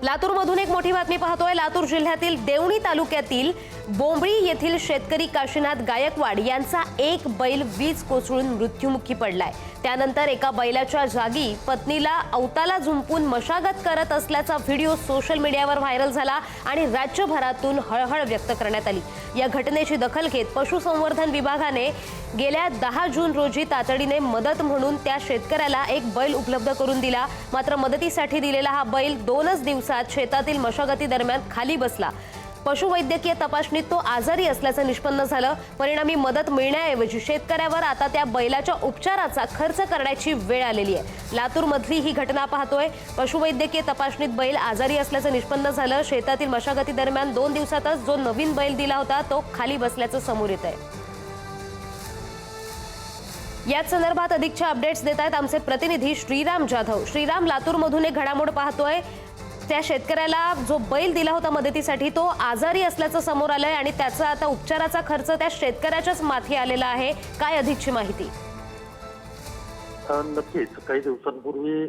लातूरमधून एक मोठी बातमी पाहतोय। लातूर जिल्ह्यातील देवणी तालुक्यातील बोंबळी येथील शेतकरी काशीनाथ गायकवाड यांचा एक बैल वीज कोसळून मृत्युमुखी पडलाय। त्यानंतर एका बैलाच्या जागी पत्नीला अवताला झुंपून मशागत करत असल्याचा व्हिडिओ सोशल मीडियावर व्हायरल झाला आणि राज्यभरातून हळहळ व्यक्त करण्यात आली। या घटनेची दखल घेत पशुसंवर्धन विभागाने गेल्या 10 जून रोजी तातडीने मदत म्हणून त्या शेतकऱ्याला एक बैल उपलब्ध करून दिला। मात्र मदतीसाठी दिलेला हा बैल 2च दिवसात शेतातील मशागती दरम्यान खाली बसला। पशुवैद्यकीय तपासणीत तो आजारी असल्याचं निष्पन्न झालं। परिणामी मदत मिळण्याऐवजी शेतकऱ्यावर आता त्या बैलाच्या उपचाराचा खर्च करण्याची वेळ आलेली आहे। लातूरमधली ही घटना पाहतोय। पशुवैद्यकीय तपासणीत बैल आजारी असल्याचं निष्पन्न झालं। शेतातील मशागती दरम्यान 2 दिवसातच जो नवीन बैल दिला होता तो खाली बसल्याचं समोर येत आहे। याच संदर्भात अधिकच्या अपडेट्स देत आहेत आमचे प्रतिनिधी श्रीराम जाधव। श्रीराम, लातूरमधून एक घडामोड पाहतोय। त्या शेतकऱ्याला जो बैल दिला होता मदतीसाठी तो आजारी असल्याचं समोर आलंय आणि त्याचा आता उपचाराचा खर्च त्या शेतकऱ्याच्याच माथी आलेला आहे। काय अधिकची माहिती? नक्कीच काही दिवसांपूर्वी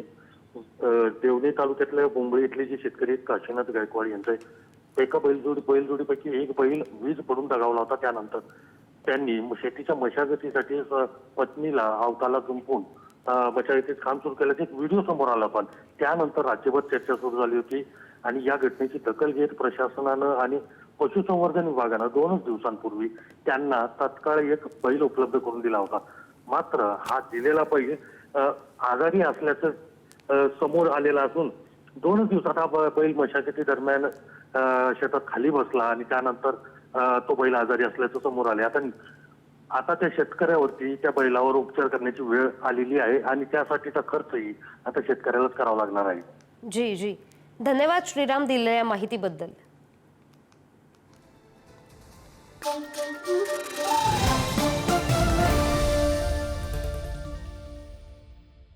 देवणी तालुक्यातल्या बोंबळी इथले जे शेतकरी काशीनाथ गायकवाड यांचा एका बैलजोडीपैकी एक बैल वीज पडून दगावला होता। त्यानंतर त्यांनी शेतीच्या मशागतीसाठी पत्नीला अवताला झुंपून मशागतीत काम सुरू केल्याचा एक व्हिडिओ समोर आला। पण त्यानंतर राज्यभर चर्चा सुरू झाली होती आणि या घटनेची दखल घेत प्रशासनानं आणि पशुसंवर्धन विभागानं 2च दिवसांपूर्वी त्यांना तात्काळ एक बैल उपलब्ध करून दिला होता। मात्र हा दिलेला बैल आजारी असल्याचं समोर आलेला असून 2च दिवसात हा बैल मशागती दरम्यान शेतात खाली बसला आणि त्यानंतर तो बैल आजारी असल्याचं समोर आले। आता त्या शेतकऱ्यावरती त्या बैलावर उपचार करण्याची वेळ आलेली आहे आणि त्यासाठीचा खर्चही आता शेतकऱ्यालाच करावा लागणार आहे। जी धन्यवाद श्रीराम दिलेल्या माहितीबद्दल।